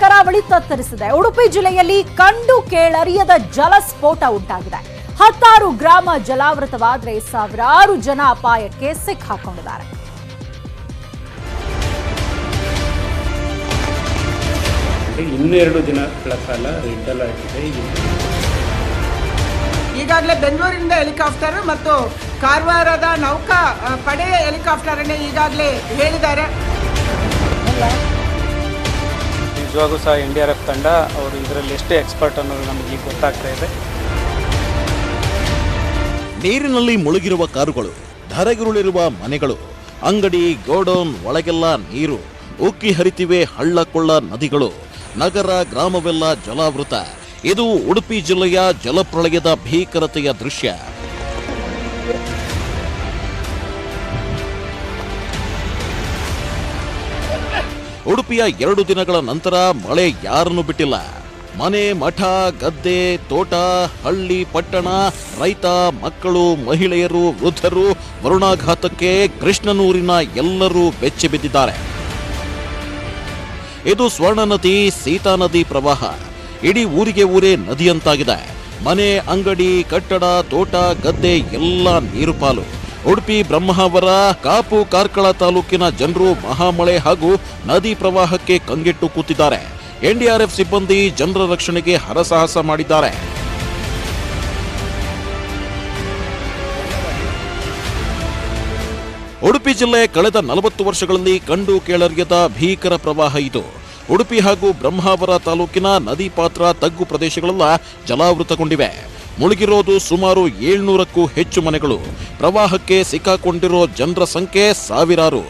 ಕರಾವಳಿ ತತ್ತರಿಸಿದೆ. ಉಡುಪಿ ಜಿಲ್ಲೆಯಲ್ಲಿ ಕಂಡು ಕೇಳರಿಯದ ಜಲಸ್ಫೋಟ ಉಂಟಾಗಿದೆ. 16 ಗ್ರಾಮ ಜಲಾವೃತವಾದರೆ ಸಾವಿರಾರು ಜನ ಅಪಾಯಕ್ಕೆ ಸಿಕ್ಕಾಕೊಂಡಿದ್ದಾರೆ. ಇನ್ನೆರಡು ದಿನಗಳ ಕಾಲ ರೆಡ್ ಅಲರ್ಟ್ ಇದೆ. ಈಗಾಗಲೇ ಬೆಂಗಳೂರಿನಿಂದ ಹೆಲಿಕಾಪ್ಟರ್ ಮತ್ತು ಕಾರವಾರದ ನೌಕಾ ಪಡೆಯ ಹೆಲಿಕಾಪ್ಟರ್ ಅನ್ನು ಈಗಾಗಲೇ ಹೇಳಿದ್ದಾರೆ. ನಿಜವಾಗೂ ಸಹ NDRF ತಂಡ ಅವರು ಇದರಲ್ಲಿ ಎಷ್ಟು ಎಕ್ಸ್ಪರ್ಟ್ ಅನ್ನೋದು ನಮಗೆ ಈಗ ಗೊತ್ತಾಗ್ತಾ ಇದೆ. ನೀರಿನಲ್ಲಿ ಮುಳುಗಿರುವ ಕಾರುಗಳು, ಧರೆಗುರುಳಿರುವ ಮನೆಗಳು, ಅಂಗಡಿ, ಗೋಡೌನ್ ಒಳಗೆಲ್ಲ ನೀರು, ಉಕ್ಕಿ ಹರಿತಿವೆ ಹಳ್ಳ ಕೊಳ್ಳ ನದಿಗಳು, ನಗರ ಗ್ರಾಮವೆಲ್ಲ ಜಲಾವೃತ. ಇದು ಉಡುಪಿ ಜಿಲ್ಲೆಯ ಜಲಪ್ರಳಯದ ಭೀಕರತೆಯ ದೃಶ್ಯ. ಉಡುಪಿಯ 2 ದಿನಗಳ ನಂತರ ಮಳೆ ಯಾರನ್ನು ಬಿಟ್ಟಿಲ್ಲ. ಮನೆ, ಮಠ, ಗದ್ದೆ, ತೋಟ, ಹಳ್ಳಿ, ಪಟ್ಟಣ, ರೈತ, ಮಕ್ಕಳು, ಮಹಿಳೆಯರು, ವೃದ್ಧರು ವರುಣಾಘಾತಕ್ಕೆ ಕೃಷ್ಣನೂರಿನ ಎಲ್ಲರೂ ಬೆಚ್ಚಿ ಬಿದ್ದಿದ್ದಾರೆ. ಇದು ಸ್ವರ್ಣ ನದಿ, ಸೀತಾ ನದಿ ಪ್ರವಾಹ ಇಡೀ ಊರಿಗೆ ಊರೇ ನದಿಯಂತಾಗಿದೆ. ಮನೆ, ಅಂಗಡಿ, ಕಟ್ಟಡ, ತೋಟ, ಗದ್ದೆ ಎಲ್ಲ ನೀರು ಪಾಲು. ಉಡುಪಿ ಬ್ರಹ್ಮಾವರ, ಕಾಪು, ಕಾರ್ಕಳ ತಾಲೂಕಿನ ಜನರು ಮಹಾಮಳೆ ಹಾಗೂ ನದಿ ಪ್ರವಾಹಕ್ಕೆ ಕಂಗೆಟ್ಟು ಕೂತಿದ್ದಾರೆ. NDRF ಸಿಬ್ಬಂದಿ ಜನರ ರಕ್ಷಣೆಗೆ ಹರಸಾಹಸ ಮಾಡಿದ್ದಾರೆ. ಉಡುಪಿ ಜಿಲ್ಲೆ ಕಳೆದ 40 ವರ್ಷಗಳಲ್ಲಿ ಕಂಡು ಕೇಳರಿಯದ ಭೀಕರ ಪ್ರವಾಹ ಇದು. ಉಡುಪಿ ಹಾಗೂ ಬ್ರಹ್ಮಾವರ ತಾಲೂಕಿನ ನದಿ ಪಾತ್ರ ತಗ್ಗು ಪ್ರದೇಶಗಳೆಲ್ಲ ಜಲಾವೃತಗೊಂಡಿವೆ. ಮುಳುಗಿರೋದು ಸುಮಾರು 700ಕ್ಕೂ ಹೆಚ್ಚು ಮನೆಗಳು. ಪ್ರವಾಹಕ್ಕೆ ಸಿಕ್ಕಾಕೊಂಡಿರೋ ಜನರ ಸಂಖ್ಯೆ ಸಾವಿರಾರು.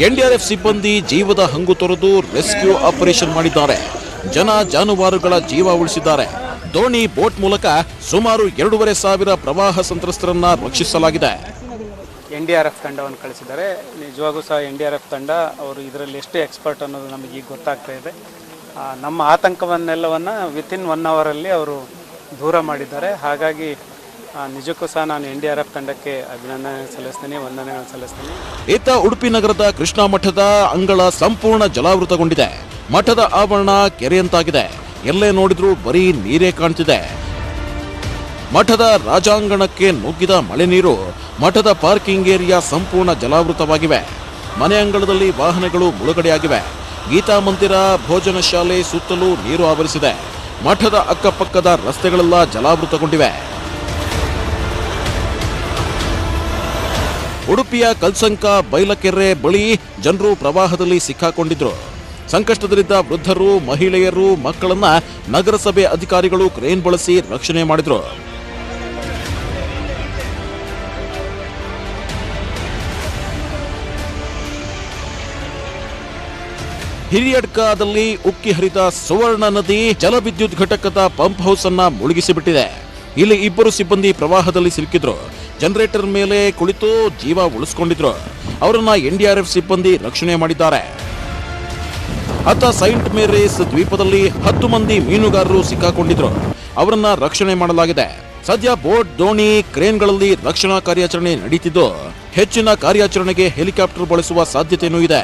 NDRF ಸಿಬ್ಬಂದಿ ಜೀವದ ಹಂಗು ತೊರೆದು ರೆಸ್ಕ್ಯೂ ಆಪರೇಷನ್ ಮಾಡಿದ್ದಾರೆ. ಜನ ಜಾನುವಾರುಗಳ ಜೀವ ಉಳಿಸಿದ್ದಾರೆ. ದೋಣಿ, ಬೋಟ್ ಮೂಲಕ ಸುಮಾರು 2,500 ಪ್ರವಾಹ ಸಂತ್ರಸ್ತರನ್ನ ರಕ್ಷಿಸಲಾಗಿದೆ. NDRF ತಂಡವನ್ನು ಕಳಿಸಿದ್ದಾರೆ. ನಿಜವಾಗೂ ಸಹ NDRF ತಂಡ ಅವರು ಇದರಲ್ಲಿ ಎಷ್ಟು ಎಕ್ಸ್ಪರ್ಟ್ ಅನ್ನೋದು ನಮಗೆ ಈಗ ಗೊತ್ತಾಗ್ತಾ ಇದೆ. ನಮ್ಮ ಆತಂಕವನ್ನೆಲ್ಲವನ್ನು ವಿತಿನ್ 1 ಅವರಲ್ಲಿ ಅವರು ದೂರ ಮಾಡಿದ್ದಾರೆ. ಹಾಗಾಗಿ ನಿಜಕ್ಕೂ ಸಹ ನಾನು NDRF ತಂಡಕ್ಕೆ ಅಭಿನಂದನೆ ಸಲ್ಲಿಸ್ತೀನಿ, ವಂದನೆಗಳನ್ನು ಸಲ್ಲಿಸ್ತೀನಿ. ಇತ್ತ ಉಡುಪಿ ನಗರದ ಕೃಷ್ಣ ಮಠದ ಅಂಗಳ ಸಂಪೂರ್ಣ ಜಲಾವೃತಗೊಂಡಿದೆ. ಮಠದ ಆವರಣ ಕೆರೆಯಂತಾಗಿದೆ. ಎಲ್ಲೇ ನೋಡಿದ್ರೂ ಬರೀ ನೀರೇ ಕಾಣ್ತಿದೆ. ಮಠದ ರಾಜಾಂಗಣಕ್ಕೆ ನುಗ್ಗಿದ ಮಳೆ ನೀರು ಮಠದ ಪಾರ್ಕಿಂಗ್ ಏರಿಯಾ ಸಂಪೂರ್ಣ ಜಲಾವೃತವಾಗಿವೆ. ಮನೆ ಅಂಗಳದಲ್ಲಿ ವಾಹನಗಳು ಮುಳುಗಡೆಯಾಗಿವೆ. ಗೀತಾ ಮಂದಿರ, ಭೋಜನ ಶಾಲೆ ಸುತ್ತಲೂ ನೀರು ಆವರಿಸಿದೆ. ಮಠದ ಅಕ್ಕಪಕ್ಕದ ರಸ್ತೆಗಳೆಲ್ಲ ಜಲಾವೃತಗೊಂಡಿವೆ. ಉಡುಪಿಯ ಕಲ್ಸಂಕ ಬೈಲಕೆರೆ ಬಳಿ ಜನರು ಪ್ರವಾಹದಲ್ಲಿ ಸಿಕ್ಕಾಕೊಂಡಿದ್ರು. ಸಂಕಷ್ಟದಲ್ಲಿದ್ದ ವೃದ್ಧರು, ಮಹಿಳೆಯರು, ಮಕ್ಕಳನ್ನ ನಗರಸಭೆ ಅಧಿಕಾರಿಗಳು ಕ್ರೇನ್ ಬಳಸಿ ರಕ್ಷಣೆ ಮಾಡಿದ್ರು. ಹಿರಿಯಡ್ಕದಲ್ಲಿ ಉಕ್ಕಿ ಹರಿದ ಸುವರ್ಣ ನದಿ ಜಲವಿದ್ಯುತ್ ಘಟಕದ ಪಂಪ್ ಹೌಸ್ ಅನ್ನ ಮುಳುಗಿಸಿಬಿಟ್ಟಿದೆ. ಇಲ್ಲಿ 2 ಸಿಬ್ಬಂದಿ ಪ್ರವಾಹದಲ್ಲಿ ಸಿಲುಕಿದ್ರು. ಜನರೇಟರ್ ಮೇಲೆ ಕುಳಿತು ಜೀವ ಉಳಿಸಿಕೊಂಡಿದ್ರು. ಅವರನ್ನ NDRF ಸಿಬ್ಬಂದಿ ರಕ್ಷಣೆ ಮಾಡಿದ್ದಾರೆ. ಅತ್ತ ಸೈಂಟ್ ಮೇರೀಸ್ ದ್ವೀಪದಲ್ಲಿ 10 ಮಂದಿ ಮೀನುಗಾರರು ಸಿಕ್ಕಾಕೊಂಡಿದ್ರು. ಅವರನ್ನ ರಕ್ಷಣೆ ಮಾಡಲಾಗಿದೆ. ಸದ್ಯ ಬೋಟ್, ದೋಣಿ, ಕ್ರೇನ್ಗಳಲ್ಲಿ ರಕ್ಷಣಾ ಕಾರ್ಯಾಚರಣೆ ನಡೀತಿದ್ದು ಹೆಚ್ಚಿನ ಕಾರ್ಯಾಚರಣೆಗೆ ಹೆಲಿಕಾಪ್ಟರ್ ಬಳಸುವ ಸಾಧ್ಯತೆಯೂ ಇದೆ.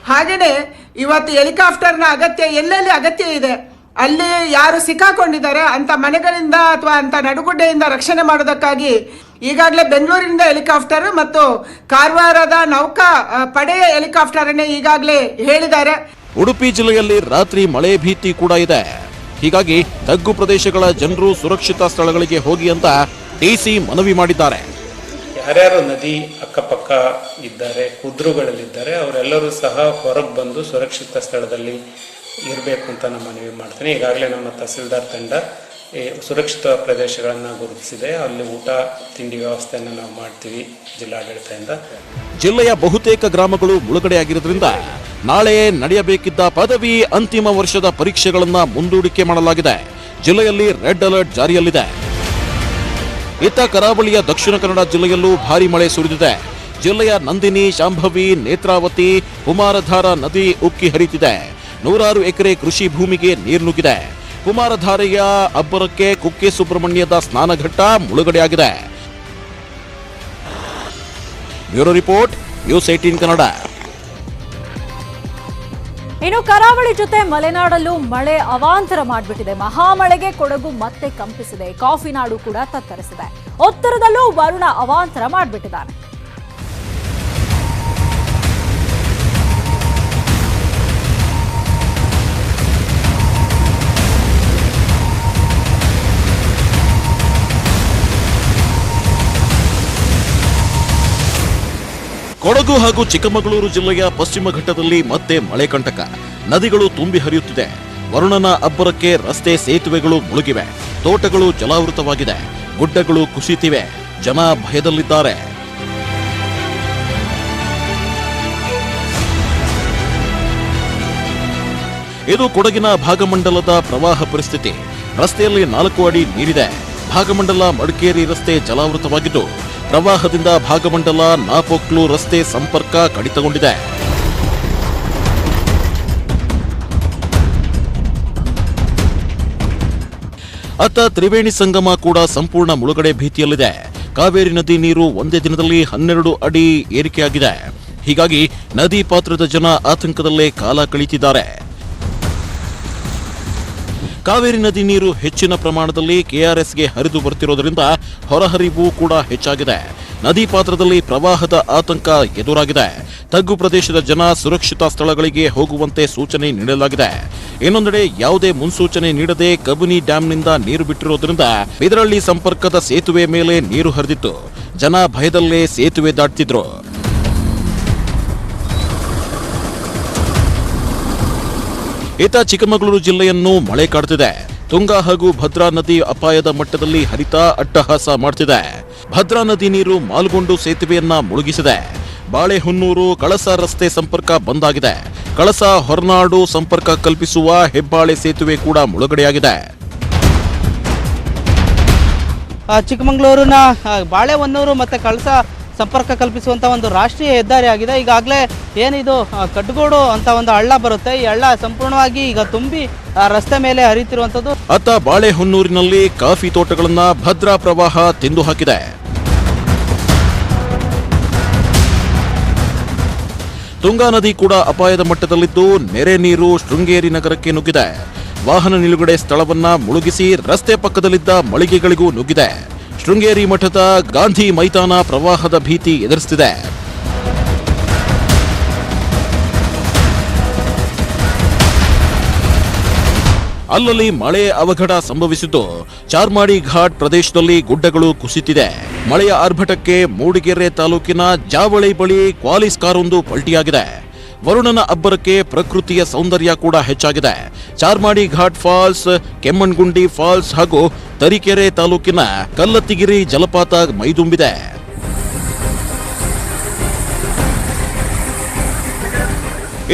ಹಾಗೆಯೇ ಇವತ್ತು ಹೆಲಿಕಾಪ್ಟರ್ನ ಅಗತ್ಯ ಎಲ್ಲೆಲ್ಲಿ ಅಗತ್ಯ ಇದೆ ಅಲ್ಲಿ ಯಾರು ಸಿಕ್ಕಾಕೊಂಡಿದ್ದಾರೆ ಅಂತ ಮನೆಗಳಿಂದ ಅಥವಾ ಅಂತ ನಡುಗುಡ್ಡೆಯಿಂದ ರಕ್ಷಣೆ ಮಾಡೋದಕ್ಕಾಗಿ ಈಗಾಗಲೇ ಬೆಂಗಳೂರಿನಿಂದ ಹೆಲಿಕಾಪ್ಟರ್ ಮತ್ತು ಕಾರವಾರದ ನೌಕಾ ಪಡೆಯ ಹೆಲಿಕಾಪ್ಟರ್ ಅನ್ನು ಈಗಾಗಲೇ ಹೇಳಿದ್ದಾರೆ. ಉಡುಪಿ ಜಿಲ್ಲೆಯಲ್ಲಿ ರಾತ್ರಿ ಮಳೆ ಭೀತಿ ಕೂಡ ಇದೆ. ಹೀಗಾಗಿ ತಗ್ಗು ಪ್ರದೇಶಗಳ ಜನರು ಸುರಕ್ಷಿತ ಸ್ಥಳಗಳಿಗೆ ಹೋಗಿ ಅಂತ TC ಮನವಿ ಮಾಡಿದ್ದಾರೆ. ಯಾರ್ಯಾರು ನದಿ ಅಕ್ಕಪಕ್ಕ ಇದ್ದಾರೆ, ಕುದ್ರುಗಳಲ್ಲಿದ್ದಾರೆ, ಅವರೆಲ್ಲರೂ ಸಹ ಹೊರಗೆ ಬಂದು ಸುರಕ್ಷಿತ ಸ್ಥಳದಲ್ಲಿ ಇರಬೇಕು ಅಂತ ನಾನು ಮನವಿ ಮಾಡ್ತೇನೆ. ಈಗಾಗಲೇ ನಮ್ಮ ತಹಸೀಲ್ದಾರ್ ತಂಡ ಸುರಕ್ಷಿತ ಪ್ರದೇಶಗಳನ್ನು ಗುರುತಿಸಿದೆ. ಅಲ್ಲಿ ಊಟ ತಿಂಡಿ ವ್ಯವಸ್ಥೆಯನ್ನು ನಾವು ಮಾಡ್ತೀವಿ ಜಿಲ್ಲಾಡಳಿತದಿಂದ. ಜಿಲ್ಲೆಯ ಬಹುತೇಕ ಗ್ರಾಮಗಳು ಮುಳುಗಡೆಯಾಗಿರೋದ್ರಿಂದ ನಾಳೆ ನಡೆಯಬೇಕಿದ್ದ ಪದವಿ ಅಂತಿಮ ವರ್ಷದ ಪರೀಕ್ಷೆಗಳನ್ನ ಮುಂದೂಡಿಕೆ ಮಾಡಲಾಗಿದೆ. ಜಿಲ್ಲೆಯಲ್ಲಿ ರೆಡ್ ಅಲರ್ಟ್ ಜಾರಿಯಲ್ಲಿದೆ. ಇತ್ತ ಕರಾವಳಿಯ ದಕ್ಷಿಣ ಕನ್ನಡ ಜಿಲ್ಲೆಯಲ್ಲೂ ಭಾರೀ ಮಳೆ ಸುರಿದಿದೆ. ಜಿಲ್ಲೆಯ ನಂದಿನಿ, ಶಾಂಭವಿ, ನೇತ್ರಾವತಿ, ಕುಮಾರಧಾರ ನದಿ ಉಕ್ಕಿ ಹರಿತಿದೆ. 100 ಎಕರೆ ಕೃಷಿ ಭೂಮಿಗೆ ನೀರು ನುಗ್ಗಿದೆ. ಕುಮಾರಧಾರೆಯ ಅಬ್ಬರಕ್ಕೆ ಕುಕ್ಕೆ ಸುಬ್ರಹ್ಮಣ್ಯದ ಸ್ನಾನಘಟ್ಟ ಮುಳುಗಡೆಯಾಗಿದೆ. Bureau report, news 18 Kannada. ಇನ್ನು ಕರಾವಳಿ ಜೊತೆ ಮಲೆನಾಡಲ್ಲೂ ಮಳೆ ಅವಾಂತರ ಮಾಡಿಬಿಟ್ಟಿದೆ. ಮಹಾಮಳೆಗೆ ಕೊಡಗು ಮತ್ತೆ ಕಂಪಿಸಿದೆ. ಕಾಫಿ ನಾಡು ಕೂಡ ತತ್ತರಿಸಿದೆ. ಉತ್ತರದಲ್ಲೂ ವರುಣ ಅವಾಂತರ ಮಾಡಿಬಿಟ್ಟಿದ್ದಾನೆ. ಕೊಡಗು ಹಾಗೂ ಚಿಕ್ಕಮಗಳೂರು ಜಿಲ್ಲೆಯ ಪಶ್ಚಿಮ ಘಟ್ಟದಲ್ಲಿ ಮತ್ತೆ ಮಳೆ ಕಂಟಕ. ನದಿಗಳು ತುಂಬಿ ಹರಿಯುತ್ತಿದೆ. ವರುಣನ ಅಬ್ಬರಕ್ಕೆ ರಸ್ತೆ ಸೇತುವೆಗಳು ಮುಳುಗಿವೆ. ತೋಟಗಳು ಜಲಾವೃತವಾಗಿದೆ. ಗುಡ್ಡಗಳು ಕುಸಿತಿವೆ. ಜನ ಭಯದಲ್ಲಿದ್ದಾರೆ. ಇದು ಕೊಡಗಿನ ಭಾಗಮಂಡಲದ ಪ್ರವಾಹ ಪರಿಸ್ಥಿತಿ. ರಸ್ತೆಯಲ್ಲಿ 4 ಅಡಿ ನೀರಿದೆ. ಭಾಗಮಂಡಲ ಮಡಿಕೇರಿ ರಸ್ತೆ ಜಲಾವೃತವಾಗಿದ್ದು, ಪ್ರವಾಹದಿಂದ ಭಾಗಮಂಡಲ ನಾಪೊಕ್ಲು ರಸ್ತೆ ಸಂಪರ್ಕ ಕಡಿತಗೊಂಡಿದೆ. ಅತ್ತ ತ್ರಿವೇಣಿ ಸಂಗಮ ಕೂಡ ಸಂಪೂರ್ಣ ಮುಳುಗಡೆ ಭೀತಿಯಲ್ಲಿದೆ. ಕಾವೇರಿ ನದಿ ನೀರು ಒಂದೇ ದಿನದಲ್ಲಿ 12 ಅಡಿ ಏರಿಕೆಯಾಗಿದೆ. ಹೀಗಾಗಿ ನದಿ ಪಾತ್ರದ ಜನ ಆತಂಕದಲ್ಲೇ ಕಾಲ ಕಳೀತಿದ್ದಾರೆ. ಕಾವೇರಿ ನದಿ ನೀರು ಹೆಚ್ಚಿನ ಪ್ರಮಾಣದಲ್ಲಿ ಕೆಆರ್ಎಸ್ಗೆ ಹರಿದು ಬರುತ್ತಿರುವುದರಿಂದ ಹೊರಹರಿವು ಕೂಡ ಹೆಚ್ಚಾಗಿದೆ. ನದಿ ಪಾತ್ರದಲ್ಲಿ ಪ್ರವಾಹದ ಆತಂಕ ಎದುರಾಗಿದೆ. ತಗ್ಗು ಪ್ರದೇಶದ ಜನ ಸುರಕ್ಷಿತ ಸ್ಥಳಗಳಿಗೆ ಹೋಗುವಂತೆ ಸೂಚನೆ ನೀಡಲಾಗಿದೆ. ಇನ್ನೊಂದೆಡೆ ಯಾವುದೇ ಮುನ್ಸೂಚನೆ ನೀಡದೆ ಕಬಿನಿ ಡ್ಯಾಂನಿಂದ ನೀರು ಬಿಟ್ಟಿರುವುದರಿಂದ ಬಿದರಳ್ಳಿ ಸಂಪರ್ಕದ ಸೇತುವೆ ಮೇಲೆ ನೀರು ಹರಿದಿತ್ತು. ಜನ ಭಯದಲ್ಲೇ ಸೇತುವೆ ದಾಟ್ತಿದ್ರು. ಇತ್ತ ಚಿಕ್ಕಮಗಳೂರು ಜಿಲ್ಲೆಯನ್ನು ಮಳೆ ಕಾಡ್ತಿದೆ. ತುಂಗಾ ಹಾಗೂ ಭದ್ರಾ ನದಿ ಅಪಾಯದ ಮಟ್ಟದಲ್ಲಿ ಹರಿತಾ ಅಟ್ಟಹಾಸ ಮಾಡ್ತಿದೆ. ಭದ್ರಾ ನದಿ ನೀರು ಮಾಲ್ಗೊಂಡು ಸೇತುವೆಯನ್ನ ಮುಳುಗಿಸಿದೆ. ಬಾಳೆಹೊನ್ನೂರು ಕಳಸ ರಸ್ತೆ ಸಂಪರ್ಕ ಬಂದ್ ಆಗಿದೆ. ಕಳಸ ಹೊರನಾಡು ಸಂಪರ್ಕ ಕಲ್ಪಿಸುವ ಹೆಬ್ಬಾಳೆ ಸೇತುವೆ ಕೂಡ ಮುಳುಗಡೆಯಾಗಿದೆ. ಚಿಕ್ಕಮಗಳೂರಿನ ಬಾಳೆಹೊನ್ನೂರು ಮತ್ತೆ ಕಳಸ ಸಂಪರ್ಕ ಕಲ್ಪಿಸುವಂತ ಒಂದು ರಾಷ್ಟ್ರೀಯ ಹೆದ್ದಾರಿ ಆಗಿದೆ. ಈಗಾಗಲೇ ಏನಿದು ಕಡ್ಗೋಡು ಅಂತ ಒಂದು ಹಳ್ಳ ಬರುತ್ತೆ. ಈ ಹಳ್ಳ ಸಂಪೂರ್ಣವಾಗಿ ಈಗ ತುಂಬಿ ರಸ್ತೆ ಮೇಲೆ ಹರಿತಿರುವಂತದ್ದು. ಅತ್ತ ಬಾಳೆಹೊನ್ನೂರಿನಲ್ಲಿ ಕಾಫಿ ತೋಟಗಳನ್ನ ಭದ್ರಾ ಪ್ರವಾಹ ತಿಂದು ಹಾಕಿದೆ. ತುಂಗಾ ನದಿ ಕೂಡ ಅಪಾಯದ ಮಟ್ಟದಲ್ಲಿದ್ದು ನೆರೆ ನೀರು ಶೃಂಗೇರಿ ನಗರಕ್ಕೆ ನುಗ್ಗಿದೆ. ವಾಹನ ನಿಲುಗಡೆ ಸ್ಥಳವನ್ನ ಮುಳುಗಿಸಿ ರಸ್ತೆ ಪಕ್ಕದಲ್ಲಿದ್ದ ಮಳಿಗೆಗಳಿಗೂ ನುಗ್ಗಿದೆ. ಶೃಂಗೇರಿ ಮಠದ ಗಾಂಧಿ ಮೈದಾನ ಪ್ರವಾಹದ ಭೀತಿ ಎದುರಿಸುತ್ತಿದೆ. ಅಲ್ಲಲ್ಲಿ ಮಳೆ ಅವಘಡ ಸಂಭವಿಸಿದ್ದು ಚಾರ್ಮಾಡಿ ಘಾಟ್ ಪ್ರದೇಶದಲ್ಲಿ ಗುಡ್ಡಗಳು ಕುಸಿತಿದೆ. ಮಳೆಯ ಆರ್ಭಟಕ್ಕೆ ಮೂಡಿಗೆರೆ ತಾಲೂಕಿನ ಜಾವಳಿ ಬಳಿ ಕ್ವಾಲಿಸ್ ಕಾರೊಂದು ಪಲ್ಟಿಯಾಗಿದೆ. ವರುಣನ ಅಬ್ಬರಕ್ಕೆ ಪ್ರಕೃತಿಯ ಸೌಂದರ್ಯ ಕೂಡ ಹೆಚ್ಚಾಗಿದೆ. ಚಾರ್ಮಾಡಿ ಘಾಟ್ ಫಾಲ್ಸ್, ಕೆಮ್ಮಣ್ಗುಂಡಿ ಫಾಲ್ಸ್ ಹಾಗೂ ತರೀಕೆರೆ ತಾಲೂಕಿನ ಕಲ್ಲತ್ತಿಗಿರಿ ಜಲಪಾತ ಮೈದುಂಬಿದೆ.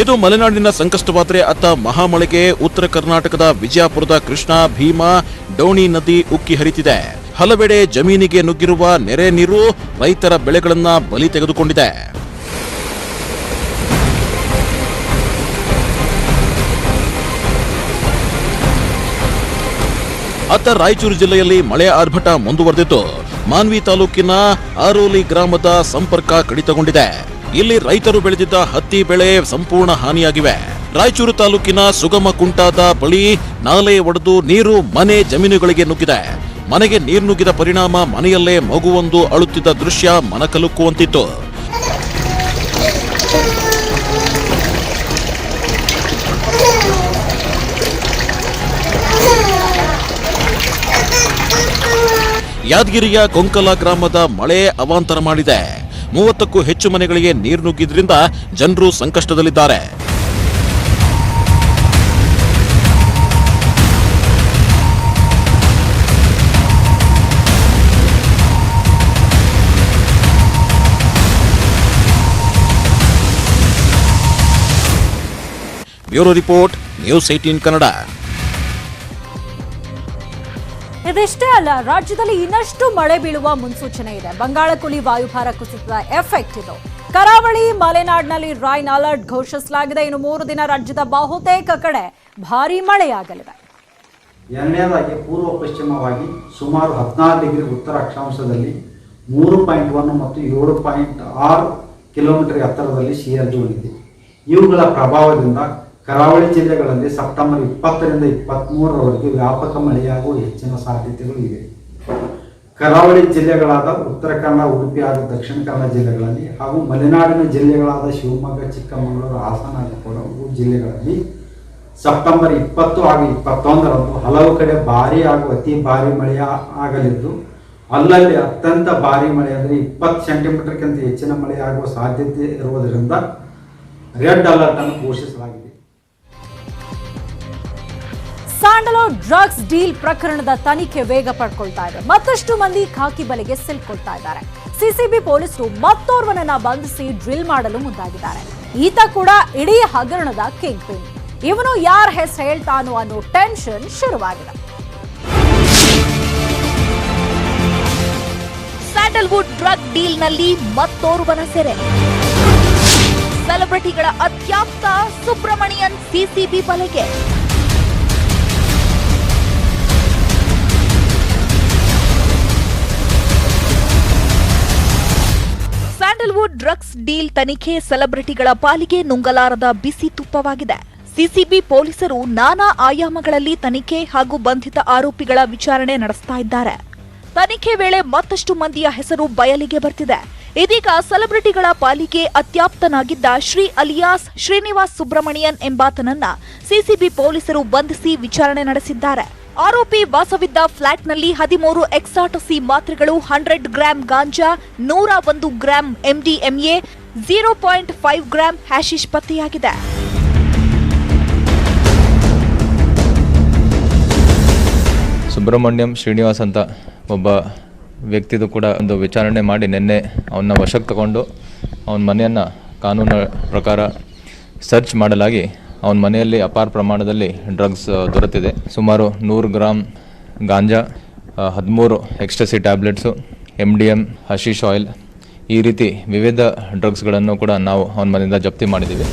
ಇದು ಮಲೆನಾಡಿನ ಸಂಕಷ್ಟವಾದರೆ ಅತ್ತ ಮಹಾಮಳೆಗೆ ಉತ್ತರ ಕರ್ನಾಟಕದ ವಿಜಯಪುರದ ಕೃಷ್ಣಾ, ಭೀಮಾ, ಡೋಣಿ ನದಿ ಉಕ್ಕಿ ಹರಿತಿದೆ. ಹಲವೆಡೆ ಜಮೀನಿಗೆ ನುಗ್ಗಿರುವ ನೆರೆ ನೀರು ರೈತರ ಬೆಳೆಗಳನ್ನ ಬಲಿ ತೆಗೆದುಕೊಂಡಿದೆ. ಅತ್ತ ರಾಯಚೂರು ಜಿಲ್ಲೆಯಲ್ಲಿ ಮಳೆ ಆರ್ಭಟ ಮುಂದುವರೆದಿದ್ದು ಮಾನ್ವಿ ತಾಲೂಕಿನ ಆರೋಲಿ ಗ್ರಾಮದ ಸಂಪರ್ಕ ಕಡಿತಗೊಂಡಿದೆ. ಇಲ್ಲಿ ರೈತರು ಬೆಳೆದಿದ್ದ ಹತ್ತಿ ಬೆಳೆ ಸಂಪೂರ್ಣ ಹಾನಿಯಾಗಿವೆ. ರಾಯಚೂರು ತಾಲೂಕಿನ ಸುಗಮಕುಂಟಾದ ಬಳಿ ನಾಲೆ ಒಡೆದು ನೀರು ಮನೆ ಜಮೀನುಗಳಿಗೆ ನುಗ್ಗಿದೆ. ಮನೆಗೆ ನೀರು ನುಗ್ಗಿದ ಪರಿಣಾಮ ಮನೆಯಲ್ಲೇ ಮಗುವೊಂದು ಅಳುತ್ತಿದ್ದ ದೃಶ್ಯ ಮನಕಲುಕುವಂತಿತ್ತು. ಯಾದಗಿರಿಯ ಕೊಂಕಲ ಗ್ರಾಮದ ಮಳೆ ಅವಾಂತರ ಮಾಡಿದೆ. 30ಕ್ಕೂ ಹೆಚ್ಚು ಮನೆಗಳಿಗೆ ನೀರು ನುಗ್ಗಿದ್ರಿಂದ ಜನರು ಸಂಕಷ್ಟದಲ್ಲಿದ್ದಾರೆ. Bureau report, news 18 Kannada. ಇದಿಷ್ಟೇ ಅಲ್ಲ, ರಾಜ್ಯದಲ್ಲಿ ಇನ್ನಷ್ಟು ಮಳೆ ಬೀಳುವ ಮುನ್ಸೂಚನೆ ಇದೆ. ಬಂಗಾಳಕೊಲ್ಲಿ ವಾಯುಭಾರ ಕುಸಿತದ ಎಫೆಕ್ಟ್ ಇದು. ಕರಾವಳಿ ಮಲೆನಾಡಿನಲ್ಲಿ ರೈನ್ ಅಲರ್ಟ್ ಘೋಷಿಸಲಾಗಿದೆ. ಇನ್ನು 3 ದಿನ ರಾಜ್ಯದ ಬಹುತೇಕ ಕಡೆ ಭಾರೀ ಮಳೆಯಾಗಲಿದೆ. ಎರಡನೇದಾಗಿ ಪೂರ್ವ ಪಶ್ಚಿಮವಾಗಿ ಸುಮಾರು 16 ಡಿಗ್ರಿ ಉತ್ತರ ಅಕ್ಷಾಂಶದಲ್ಲಿ 3.1 ಮತ್ತು 7.6 ಕಿಲೋಮೀಟರ್ ಎತ್ತರದಲ್ಲಿ CRG ಹೊಂದಿದೆ. ಇವುಗಳ ಪ್ರಭಾವದಿಂದ ಕರಾವಳಿ ಜಿಲ್ಲೆಗಳಲ್ಲಿ ಸೆಪ್ಟೆಂಬರ್ 20ರಿಂದ 23ರವರೆಗೆ ವ್ಯಾಪಕ ಮಳೆಯಾಗುವ ಹೆಚ್ಚಿನ ಸಾಧ್ಯತೆಗಳು ಇವೆ. ಕರಾವಳಿ ಜಿಲ್ಲೆಗಳಾದ ಉತ್ತರ ಕನ್ನಡ, ಉಡುಪಿ ಹಾಗೂ ದಕ್ಷಿಣ ಕನ್ನಡ ಜಿಲ್ಲೆಗಳಲ್ಲಿ ಹಾಗೂ ಮಲೆನಾಡಿನ ಜಿಲ್ಲೆಗಳಾದ ಶಿವಮೊಗ್ಗ, ಚಿಕ್ಕಮಗಳೂರು, ಹಾಸನ ಹಾಗೂ ಕೊಡಗು ಜಿಲ್ಲೆಗಳಲ್ಲಿ ಸೆಪ್ಟೆಂಬರ್ 20 ಹಾಗೂ 21ರಂದು ಹಲವು ಕಡೆ ಭಾರೀ ಹಾಗೂ ಅತಿ ಭಾರೀ ಮಳೆ ಆಗಲಿದ್ದು, ಅಲ್ಲಲ್ಲಿ ಅತ್ಯಂತ ಭಾರೀ ಮಳೆ ಅಂದರೆ 20 ಸೆಂಟಿಮೀಟರ್ಗಿಂತ ಹೆಚ್ಚಿನ ಮಳೆಯಾಗುವ ಸಾಧ್ಯತೆ ಇರುವುದರಿಂದ ರೆಡ್ ಅಲರ್ಟ್ ಅನ್ನು ಘೋಷಿಸಲಾಗಿದೆ. ಸ್ಯಾಂಡಲ್ವುಡ್ ಡ್ರಗ್ಸ್ ಡೀಲ್ ಪ್ರಕರಣದ ತನಿಖೆ ವೇಗ ಪಡ್ಕೊಳ್ತಾ ಇದೆ. ಮತ್ತಷ್ಟು ಮಂದಿ ಖಾಕಿ ಬಲೆಗೆ ಸಿಲ್ಕೊಳ್ತಾ ಇದ್ದಾರೆ. ಸಿಸಿಬಿ ಪೊಲೀಸರು ಮತ್ತೋರ್ವನನ್ನ ಬಂಧಿಸಿ ಡ್ರಿಲ್ ಮಾಡಲು ಮುಂದಾಗಿದ್ದಾರೆ. ಈತ ಕೂಡ ಇಡೀ ಹಗರಣದ ಕಿಂಗ್ ಪಿನ್. ಇವನು ಯಾರ ಹೆಸರು ಹೇಳ್ತಾನೋ ಅನ್ನೋ ಟೆನ್ಷನ್ ಶುರುವಾಗಿದೆ. ಸ್ಯಾಂಡಲ್ವುಡ್ ಡ್ರಗ್ ಡೀಲ್ನಲ್ಲಿ ಮತ್ತೋರ್ವನ ಸೆರೆ. ಸೆಲೆಬ್ರಿಟಿಗಳ ಅತ್ಯಾಪ್ತ ಸುಬ್ರಮಣಿಯನ್ ಸಿಸಿಬಿ ಬಲೆಗೆ. ಸ್ಯಾಂಡಲ್ವುಡ್ ಡ್ರಗ್ಸ್ ಡೀಲ್ ತನಿಖೆ ಸೆಲೆಬ್ರಿಟಿಗಳ ಪಾಲಿಗೆ ನುಂಗಲಾರದ ಬಿಸಿ ತುಪ್ಪವಾಗಿದೆ. ಸಿಸಿಬಿ ಪೊಲೀಸರು ನಾನಾ ಆಯಾಮಗಳಲ್ಲಿ ತನಿಖೆ ಹಾಗೂ ಬಂಧಿತ ಆರೋಪಿಗಳ ವಿಚಾರಣೆ ನಡೆಸ್ತಾ ಇದ್ದಾರೆ. ತನಿಖೆ ವೇಳೆ ಮತ್ತಷ್ಟು ಮಂದಿಯ ಹೆಸರು ಬಯಲಿಗೆ ಬರ್ತಿದೆ. ಇದೀಗ ಸೆಲೆಬ್ರಿಟಿಗಳ ಪಾಲಿಗೆ ಅತ್ಯಾಪ್ತನಾಗಿದ್ದ ಶ್ರೀ ಅಲಿಯಾಸ್ ಶ್ರೀನಿವಾಸ್ ಸುಬ್ರಮಣಿಯನ್ ಎಂಬಾತನನ್ನ ಸಿಸಿಬಿ ಪೊಲೀಸರು ಬಂಧಿಸಿ ವಿಚಾರಣೆ ನಡೆಸಿದ್ದಾರೆ. ಆರೋಪಿ ವಾಸವಿದ್ದ ಫ್ಲಾಟ್ನಲ್ಲಿ 13 ಎಕ್ಸಾಟಸಿ ಮಾತ್ರೆಗಳು, 100 ಗ್ರಾಂ ಗಾಂಜಾ, 101 ಗ್ರಾಂ MDMA, 0.5 ಗ್ರಾಂ ಹ್ಯಾಶಿಶ್ ಪತ್ತೆಯಾಗಿದೆ. ಸುಬ್ರಹ್ಮಣ್ಯಂ ಶ್ರೀನಿವಾಸ್ ಅಂತ ಒಬ್ಬ ವ್ಯಕ್ತಿದು ಕೂಡ ಒಂದು ವಿಚಾರಣೆ ಮಾಡಿ ನಿನ್ನೆ ಅವನ್ನ ವಶಕ್ಕೆ ತಗೊಂಡು ಅವನ ಮನೆಯನ್ನು ಕಾನೂನು ಪ್ರಕಾರ ಸರ್ಚ್ ಮಾಡಲಾಗಿ ಅವನ ಮನೆಯಲ್ಲಿ ಅಪಾರ ಪ್ರಮಾಣದಲ್ಲಿ ಡ್ರಗ್ಸ್ ದೊರೆತಿದೆ. ಸುಮಾರು 100 ಗ್ರಾಂ ಗಾಂಜಾ, 13 ಎಕ್ಸ್ಟಸಿ ಟ್ಯಾಬ್ಲೆಟ್ಸು, MDM, ಹಶೀಶ್ ಆಯಿಲ್, ಈ ರೀತಿ ವಿವಿಧ ಡ್ರಗ್ಸ್ಗಳನ್ನು ಕೂಡ ನಾವು ಅವನ ಮನೆಯಿಂದ ಜಪ್ತಿ ಮಾಡಿದ್ದೀವಿ.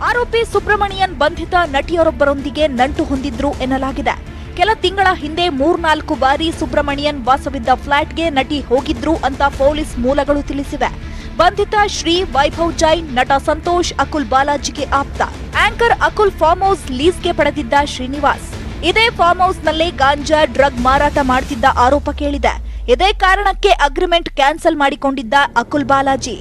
ಆರೋಪಿ ಸುಬ್ರಮಣಿಯನ್ ಬಂಧಿತ ನಟಿಯರೊಬ್ಬರೊಂದಿಗೆ ನಂಟು ಹೊಂದಿದ್ರು ಎನ್ನಲಾಗಿದೆ. ಕೆಲ ತಿಂಗಳ ಹಿಂದೆ 3-4 ಬಾರಿ ಸುಬ್ರಮಣಿಯನ್ ವಾಸವಿದ್ದ ಫ್ಲಾಟ್ಗೆ ನಟಿ ಹೋಗಿದ್ರು ಅಂತ ಪೊಲೀಸ್ ಮೂಲಗಳು ತಿಳಿಸಿವೆ. ಬಂಧಿತ ಶ್ರೀ, ವೈಭವ್ ಜೈನ್, ನಟ ಸಂತೋಷ್, ಅಕುಲ್ ಬಾಲಾಜಿಗೆ ಆಪ್ತ. ಆಂಕರ್ ಅಕುಲ್ ಫಾರ್ಮ್ ಹೌಸ್ ಲೀಸ್ಗೆ ಪಡೆದಿದ್ದ ಶ್ರೀನಿವಾಸ್ ಇದೇ ಫಾರ್ಮ್ ಹೌಸ್ನಲ್ಲೇ ಗಾಂಜಾ ಡ್ರಗ್ ಮಾರಾಟ ಮಾಡ್ತಿದ್ದ ಆರೋಪ ಕೇಳಿದೆ. ಇದೇ ಕಾರಣಕ್ಕೆ ಅಗ್ರಿಮೆಂಟ್ ಕ್ಯಾನ್ಸಲ್ ಮಾಡಿಕೊಂಡಿದ್ದ ಅಕುಲ್ ಬಾಲಾಜಿ.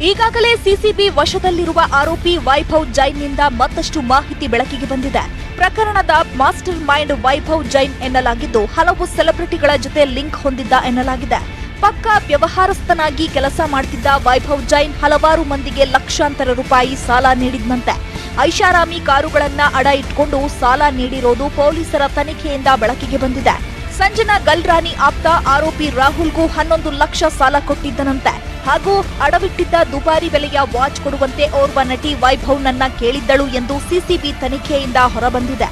ಈಗಾಗಲೇ ಸಿಸಿಬಿ ವಶದಲ್ಲಿರುವ ಆರೋಪಿ ವೈಭವ್ ಜೈನ್ನಿಂದ ಮತ್ತಷ್ಟು ಮಾಹಿತಿ ಬೆಳಕಿಗೆ ಬಂದಿದೆ. ಪ್ರಕರಣದ ಮಾಸ್ಟರ್ ಮೈಂಡ್ ವೈಭವ್ ಜೈನ್ ಎನ್ನಲಾಗಿದ್ದು, ಹಲವು ಸೆಲೆಬ್ರಿಟಿಗಳ ಜೊತೆ ಲಿಂಕ್ ಹೊಂದಿದ್ದ ಎನ್ನಲಾಗಿದೆ. ಪಕ್ಕಾ ವ್ಯವಹಾರಸ್ಥನಾಗಿ ಕೆಲಸ ಮಾಡ್ತಿದ್ದ ವೈಭವ್ ಜೈನ್ ಹಲವಾರು ಮಂದಿಗೆ ಲಕ್ಷಾಂತರ ರೂಪಾಯಿ ಸಾಲ ನೀಡಿದ್ನಂತೆ. ಐಷಾರಾಮಿ ಕಾರುಗಳನ್ನ ಅಡ ಇಟ್ಕೊಂಡು ಸಾಲ ನೀಡಿರೋದು ಪೊಲೀಸರ ತನಿಖೆಯಿಂದ ಬೆಳಕಿಗೆ ಬಂದಿದೆ. ಸಂಜನಾ ಗಲ್ರಾನಿ ಆಪ್ತ ಆರೋಪಿ ರಾಹುಲ್ಗೂ 11 ಲಕ್ಷ ಸಾಲ ಕೊಟ್ಟಿದ್ದನಂತೆ. ಹಾಗೂ ಅಡವಿಟ್ಟಿದ್ದ ದುಬಾರಿ ಬೆಲೆಯ ವಾಚ್ ಕೊಡುವಂತೆ ಓರ್ವ ನಟಿ ವೈಭವ್ನನ್ನ ಕೇಳಿದ್ದಳು ಎಂದು ಸಿಸಿಬಿ ತನಿಖೆಯಿಂದ ಹೊರಬಂದಿದೆ.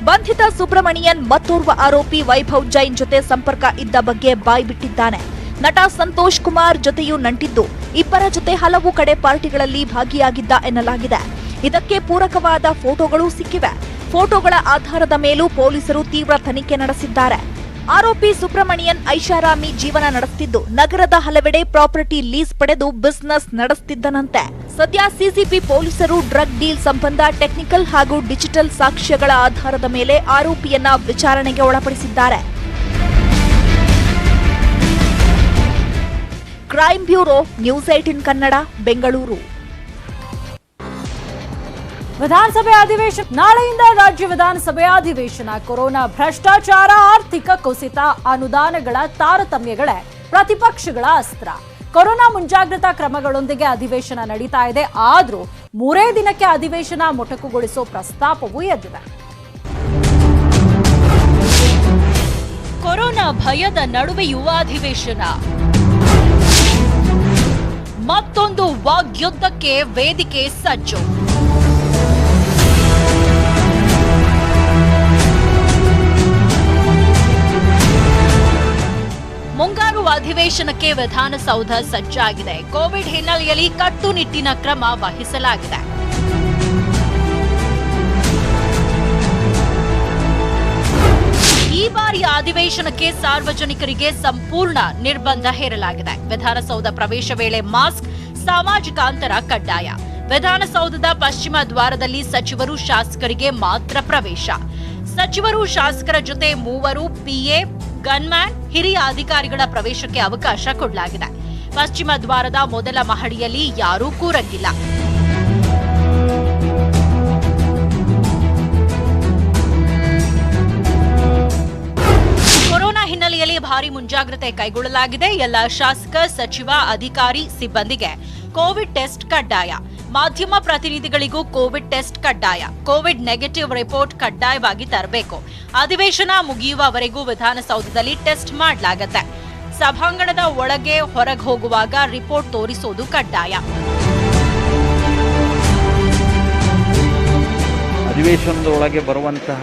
ಬಂಧಿತ ಸುಬ್ರಮಣಿಯನ್ ಮತ್ತೋರ್ವ ಆರೋಪಿ ವೈಭವ್ ಜೈನ್ ಜೊತೆ ಸಂಪರ್ಕ ಇದ್ದ ಬಗ್ಗೆ ಬಾಯ್ಬಿಟ್ಟಿದ್ದಾನೆ. ನಟ ಸಂತೋಷ್ ಕುಮಾರ್ ಜೊತೆಯೂ ನಂಟಿದ್ದು, ಇಬ್ಬರ ಜೊತೆ ಹಲವು ಕಡೆ ಪಾರ್ಟಿಗಳಲ್ಲಿ ಭಾಗಿಯಾಗಿದ್ದ ಎನ್ನಲಾಗಿದೆ. ಇದಕ್ಕೆ ಪೂರಕವಾದ ಫೋಟೋಗಳು ಸಿಕ್ಕಿವೆ. ಫೋಟೋಗಳ ಆಧಾರದ ಮೇಲೂ ಪೊಲೀಸರು ತೀವ್ರ ತನಿಖೆ ನಡೆಸಿದ್ದಾರೆ. ಆರೋಪಿ ಸುಬ್ರಮಣಿಯನ್ ಐಷಾರಾಮಿ ಜೀವನ ನಡೆಸುತ್ತಿದ್ದು, ನಗರದ ಹಲವೆಡೆ ಪ್ರಾಪರ್ಟಿ ಲೀಸ್ ಪಡೆದು ಬಿಸಿನೆಸ್ ನಡೆಸುತ್ತಿದ್ದನಂತೆ. ಸದ್ಯ ಸಿಸಿಬಿ ಪೊಲೀಸರು ಡ್ರಗ್ ಡೀಲ್ ಸಂಬಂಧ ಟೆಕ್ನಿಕಲ್ ಹಾಗೂ ಡಿಜಿಟಲ್ ಸಾಕ್ಷ್ಯಗಳ ಆಧಾರದ ಮೇಲೆ ಆರೋಪಿಯನ್ನ ವಿಚಾರಣೆಗೆ ಒಳಪಡಿಸಿದ್ದಾರೆ. Crime bureau, news 18 Kannada, Bengaluru. ವಿಧಾನಸಭೆ ಅಧಿವೇಶನ ನಾಳೆಯಿಂದ ರಾಜ್ಯ ವಿಧಾನಸಭೆ ಅಧಿವೇಶನ. ಕೊರೋನಾ, ಭ್ರಷ್ಟಾಚಾರ, ಆರ್ಥಿಕ ಕುಸಿತ, ಅನುದಾನಗಳ ತಾರತಮ್ಯಗಳೇ ಪ್ರತಿಪಕ್ಷಗಳ ಅಸ್ತ್ರ. ಕೊರೋನಾ ಮುಂಜಾಗ್ರತಾ ಕ್ರಮಗಳೊಂದಿಗೆ ಅಧಿವೇಶನ ನಡೀತಾ ಇದೆ. ಆದ್ರೂ 3 ದಿನಕ್ಕೆ ಅಧಿವೇಶನ ಮೊಟಕುಗೊಳಿಸೋ ಪ್ರಸ್ತಾಪವೂ ಎದ್ದಿದೆ. ಕೊರೋನಾ ಭಯದ ನಡುವೆಯೂ ಅಧಿವೇಶನ. ಮತ್ತೊಂದು ವಾಗ್ಯುದ್ಧಕ್ಕೆ ವೇದಿಕೆ ಸಜ್ಜು. ಅಧಿವೇಶನಕ್ಕೆ ವಿಧಾನಸೌಧ ಸಜ್ಜಾಗಿದೆ. ಕೋವಿಡ್ ಹಿನ್ನೆಲೆಯಲ್ಲಿ ಕಟ್ಟುನಿಟ್ಟಿನ ಕ್ರಮ ವಹಿಸಲಾಗಿದೆ. ಈ ಬಾರಿಯ ಅಧಿವೇಶನಕ್ಕೆ ಸಾರ್ವಜನಿಕರಿಗೆ ಸಂಪೂರ್ಣ ನಿರ್ಬಂಧ ಹೇರಲಾಗಿದೆ. ವಿಧಾನಸೌಧ ಪ್ರವೇಶ ವೇಳೆ ಮಾಸ್ಕ್, ಸಾಮಾಜಿಕ ಅಂತರ ಕಡ್ಡಾಯ. ವಿಧಾನಸೌಧದ ಪಶ್ಚಿಮ ದ್ವಾರದಲ್ಲಿ ಸಚಿವರು, ಶಾಸಕರಿಗೆ ಮಾತ್ರ ಪ್ರವೇಶ. ಸಚಿವರು, ಶಾಸಕರ ಜೊತೆ 3 PA, ಗನ್ಮ್ಯಾನ್, ಹಿರಿಯ ಅಧಿಕಾರಿಗಳ ಪ್ರವೇಶಕ್ಕೆ ಅವಕಾಶ ಕೊಡಲಾಗಿದೆ. ಪಶ್ಚಿಮ ದ್ವಾರದ ಮೊದಲ ಮಹಡಿಯಲ್ಲಿ ಯಾರೂ ಕೂರಂಗಿಲ್ಲ. ಕೊರೋನಾ ಹಿನ್ನೆಲೆಯಲ್ಲಿ ಭಾರಿ ಮುಂಜಾಗ್ರತೆ ಕೈಗೊಳ್ಳಲಾಗಿದೆ. ಎಲ್ಲ ಶಾಸಕ, ಸಚಿವ, ಅಧಿಕಾರಿ, ಸಿಬ್ಬಂದಿಗೆ ಕೋವಿಡ್ ಟೆಸ್ಟ್ ಕಡ್ಡಾಯ. ಮಾಧ್ಯಮ ಪ್ರತಿನಿಧಿಗಳಿಗೂ ಕೋವಿಡ್ ಟೆಸ್ಟ್ ಕಡ್ಡಾಯ. ಕೋವಿಡ್ ನೆಗೆಟಿವ್ ರಿಪೋರ್ಟ್ ಕಡ್ಡಾಯವಾಗಿ ತರಬೇಕು. ಅಧಿವೇಶನ ಮುಗಿಯುವವರೆಗೂ ವಿಧಾನಸೌಧದಲ್ಲಿ ಟೆಸ್ಟ್ ಮಾಡಲಾಗುತ್ತೆ. ಸಭಾಂಗಣದ ಒಳಗೆ ಹೊರಗೆ ಹೋಗುವಾಗ ರಿಪೋರ್ಟ್ ತೋರಿಸೋದು ಕಡ್ಡಾಯ. ಅಧಿವೇಶನದ ಒಳಗೆ ಬರುವಂತಹ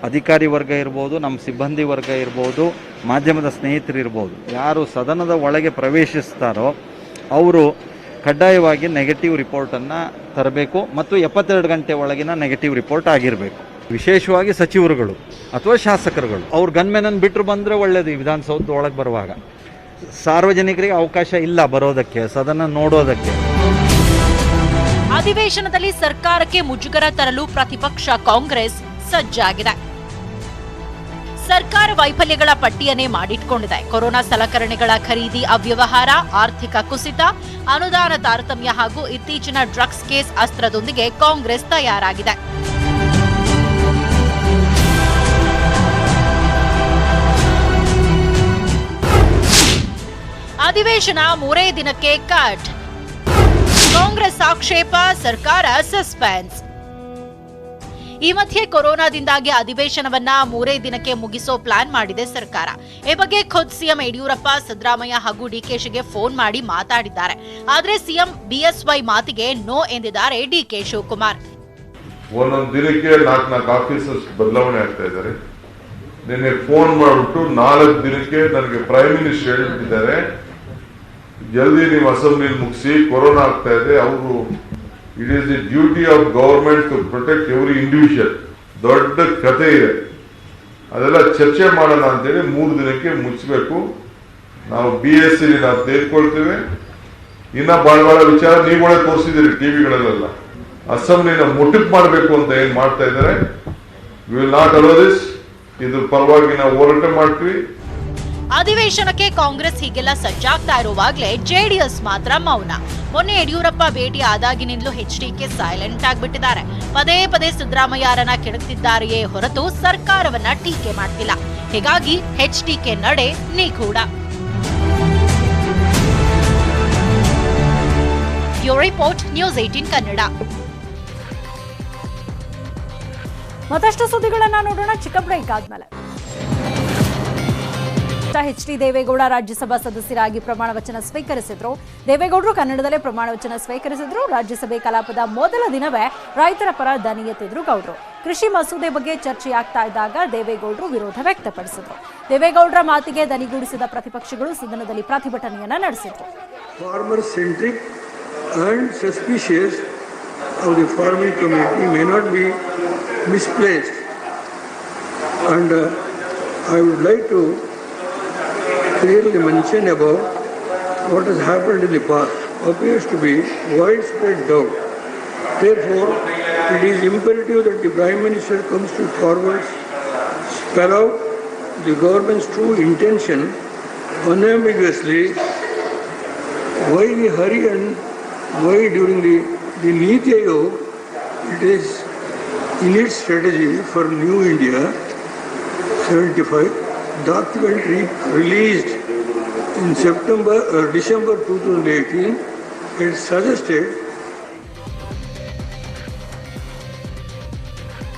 ಅಧಿಕಾರಿ ವರ್ಗ ಇರ್ಬೋದು, ನಮ್ಮ ಸಿಬ್ಬಂದಿ ವರ್ಗ ಇರ್ಬೋದು, ಮಾಧ್ಯಮದ ಸ್ನೇಹಿತರು ಇರ್ಬೋದು, ಯಾರು ಸದನದ ಒಳಗೆ ಪ್ರವೇಶಿಸ್ತಾರೋ ಅವರು ಕಡ್ಡಾಯವಾಗಿ ನೆಗೆಟಿವ್ ರಿಪೋರ್ಟನ್ನು ತರಬೇಕು ಮತ್ತು 72 ಗಂಟೆ ಒಳಗಿನ ನೆಗೆಟಿವ್ ರಿಪೋರ್ಟ್ ಆಗಿರಬೇಕು. ವಿಶೇಷವಾಗಿ ಸಚಿವರುಗಳು ಅಥವಾ ಶಾಸಕರುಗಳು ಅವ್ರು ಗನ್ಮೆನನ್ನು ಬಿಟ್ಟರು ಬಂದರೆ ಒಳ್ಳೆಯದು. ಈ ವಿಧಾನಸೌಧದ ಒಳಗೆ ಬರುವಾಗ ಸಾರ್ವಜನಿಕರಿಗೆ ಅವಕಾಶ ಇಲ್ಲ ಬರೋದಕ್ಕೆ, ಸದನ ನೋಡೋದಕ್ಕೆ. ಅಧಿವೇಶನದಲ್ಲಿ ಸರ್ಕಾರಕ್ಕೆ ಮುಜುಗರ ತರಲು ಪ್ರತಿಪಕ್ಷ ಕಾಂಗ್ರೆಸ್ ಸಜ್ಜಾಗಿದೆ. ಸರ್ಕಾರ ವೈಫಲ್ಯಗಳ ಪಟ್ಟಿಯನ್ನೇ ಮಾಡಿಟ್ಕೊಂಡಿದೆ. ಕೊರೋನಾ ಸಲಕರಣೆಗಳ ಖರೀದಿ ಅವ್ಯವಹಾರ, ಆರ್ಥಿಕ ಕುಸಿತ, ಅನುದಾನ ತಾರತಮ್ಯ ಹಾಗೂ ಇತ್ತೀಚಿನ ಡ್ರಗ್ಸ್ ಕೇಸ್ ಅಸ್ತ್ರದೊಂದಿಗೆ ಕಾಂಗ್ರೆಸ್ ತಯಾರಾಗಿದೆ. ಅಧಿವೇಶನ 3 ದಿನಕ್ಕೆ ಕಟ್. ಕಾಂಗ್ರೆಸ್ ಆಕ್ಷೇಪ, ಸರ್ಕಾರ ಸಸ್ಪೆನ್ಸ್. ಈ ಮಧ್ಯೆ ಕೊರೋನಾದಿಂದಾಗಿ ಅಧಿವೇಶನವನ್ನ 3 ದಿನಕ್ಕೆ ಮುಗಿಸೋ ಪ್ಲಾನ್ ಮಾಡಿದೆ ಸರ್ಕಾರ. ಈ ಬಗ್ಗೆ ಖುದ್ ಸಿಎಂ ಯಡಿಯೂರಪ್ಪ, ಸಿದ್ದರಾಮಯ್ಯ ಹಾಗೂ ಡಿಕೆಶಿಗೆ ಫೋನ್ ಮಾಡಿ ಮಾತಾಡಿದ್ದಾರೆ. ಆದರೆ ಸಿಎಂ ಬಿಎಸ್ವೈ ಮಾತಿಗೆ ನೋ ಎಂದಿದ್ದಾರೆ ಡಿಕೆ ಶಿವಕುಮಾರ್. ಒಂದೊಂದು ದಿನಕ್ಕೆ 4 ಆಫೀಸರ್ಸ್ ಬದಲಾವಣೆ ಆಗ್ತಾ ಇದ್ದಾರೆ. ನಿನ್ನೆ ಫೋನ್ ಮಾಡಿಬಿಟ್ಟು 4 ದಿನಕ್ಕೆ ನನಗೆ ಪ್ರೈಮ್ ಮಿನಿಸ್ಟರ್ ಹೇಳ್ಬಿಟ್ಟಿದ್ದಾರೆ, ಜಲ್ದಿ ನೀವು ಅಸೆಂಬ್ಲಿ ಮುಗಿಸಿ, ಕೊರೋನಾ ಆಗ್ತಾ ಇದೆ. ಅವರು it is the duty of government to protect every individual. ದೊಡ್ಡ ಕಥೆ ಇದೆ, ಅದೆಲ್ಲ ಚರ್ಚೆ ಮಾಡೋಣ ಅಂತೇಳಿ 3 ದಿನಕ್ಕೆ ಮುಗಿಸ್ಬೇಕು. ನಾವು BSc ನಾವು ತೆಗೆದುಕೊಳ್ತೇವೆ. ಇನ್ನ ಬಹಳ ವಿಚಾರ ನೀವುಗಳೇ ತೋರಿಸಿದ್ದೀರಿ ಟಿವಿಗಳಲ್ಲೆಲ್ಲ. ಅಸೆಂಬ್ಲಿನ ಮುಟ್ಟಿಪ್ ಮಾಡಬೇಕು ಅಂತ ಏನ್ ಮಾಡ್ತಾ ಇದ್ದಾರೆ. We will not allow this. ಇದ್ರ ಪರವಾಗಿ ನಾವು ಹೋರಾಟ ಮಾಡ್ತೀವಿ. ಅಧಿವೇಶನಕ್ಕೆ ಕಾಂಗ್ರೆಸ್ ಹೀಗೆಲ್ಲ ಸಜ್ಜಾಗ್ತಾ ಇರುವಾಗಲೇ ಜೆಡಿಎಸ್ ಮಾತ್ರ ಮೌನ. ಮೊನ್ನೆ ಯಡಿಯೂರಪ್ಪ ಭೇಟಿ ಆದಾಗಿನಿಂದಲೂ HDK ಸೈಲೆಂಟ್ ಆಗಿಬಿಟ್ಟಿದ್ದಾರೆ. ಪದೇ ಪದೇ ಸಿದ್ದರಾಮಯ್ಯರನ್ನ ಕೆಡಕ್ತಿದ್ದಾರೆಯೇ ಹೊರತು ಸರ್ಕಾರವನ್ನ ಟೀಕೆ ಮಾಡ್ತಿಲ್ಲ. ಹೀಗಾಗಿ HDK ನಡೆ ನಿಗೂಢ. Bureau report, news 18 Kannada. ಮತ್ತಷ್ಟು ಸುದ್ದಿಗಳನ್ನ ನೋಡೋಣ ಚಿಕ್ಕ ಬ್ರೇಕ್ ಆದ್ಮೇಲೆ. HD ದೇವೇಗೌಡ ರಾಜ್ಯಸಭಾ ಸದಸ್ಯರಾಗಿ ಪ್ರಮಾಣ ವಚನ ಸ್ವೀಕರಿಸಿದ್ರು. ದೇವೇಗೌಡರು ಕನ್ನಡದಲ್ಲೇ ಪ್ರಮಾಣ ವಚನ ಸ್ವೀಕರಿಸಿದ್ರು. ರಾಜ್ಯಸಭೆ ಕಲಾಪದ ಮೊದಲ ದಿನವೇ ರೈತರ ಪರ ದನಿ ಎತ್ತಿದ್ರು ಗೌಡ್ರು. ಕೃಷಿ ಮಸೂದೆ ಬಗ್ಗೆ ಚರ್ಚೆಯಾಗ್ತಾ ಇದ್ದಾಗ ದೇವೇಗೌಡರು ವಿರೋಧ ವ್ಯಕ್ತಪಡಿಸಿದ್ರು. ದೇವೇಗೌಡರ ಮಾತಿಗೆ ದನಿಗೂಡಿಸಿದ ಪ್ರತಿಪಕ್ಷಗಳು ಸದನದಲ್ಲಿ ಪ್ರತಿಭಟನೆಯನ್ನ ನಡೆಸಿದ್ರು. Farmer centric and suspicious of the farming community may not be misplaced, and I would like to clearly mention about what has happened in the past appears to be widespread doubt. Therefore, it is imperative that the Prime Minister comes to forward, spell out the government's true intention unambiguously. Why the hurry and why during the Niti Aayog it is in its strategy for New India 75 document released in December 2018, it suggested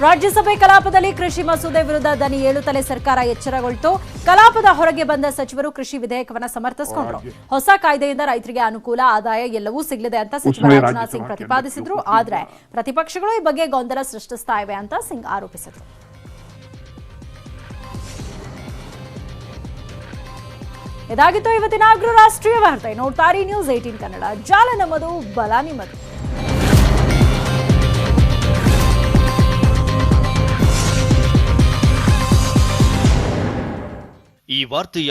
ರಾಜ್ಯಸಭೆ ಕಲಾಪದಲ್ಲಿ ಕೃಷಿ ಮಸೂದೆ ವಿರುದ್ಧ ದನಿ ಏಳುತ್ತಲೇ ಸರ್ಕಾರ ಎಚ್ಚರಗೊಳ್ತು. ಕಲಾಪದ ಹೊರಗೆ ಬಂದ ಸಚಿವರು ಕೃಷಿ ವಿಧೇಯಕವನ್ನು ಸಮರ್ಥಿಸಿಕೊಂಡರು. ಹೊಸ ಕಾಯ್ದೆಯಿಂದ ರೈತರಿಗೆ ಅನುಕೂಲ, ಆದಾಯ ಎಲ್ಲವೂ ಸಿಗಲಿದೆ ಅಂತ ಸಚಿವ ರಾಜನಾಥ್ ಸಿಂಗ್ ಪ್ರತಿಪಾದಿಸಿದ್ರು. ಆದರೆ ಪ್ರತಿಪಕ್ಷಗಳು ಈ ಬಗ್ಗೆ ಗೊಂದಲ ಸೃಷ್ಟಿಸ್ತಾ ಇವೆ ಅಂತ ಸಿಂಗ್ ಆರೋಪಿಸಿದರು. ಇದಾಗಿತ್ತು ಇವತ್ತಿನ ಅಗ್ರ ರಾಷ್ಟ್ರೀಯ ವಾರ್ತೆ. ನೋಡ್ತಾರೆ ನ್ಯೂಸ್ 18 ಕನ್ನಡ. ಜಾಲ ನಮ್ಮದು, ಬಲ ನಿಮ್ಮದು. ಈ ವಾರ್ತೆಯ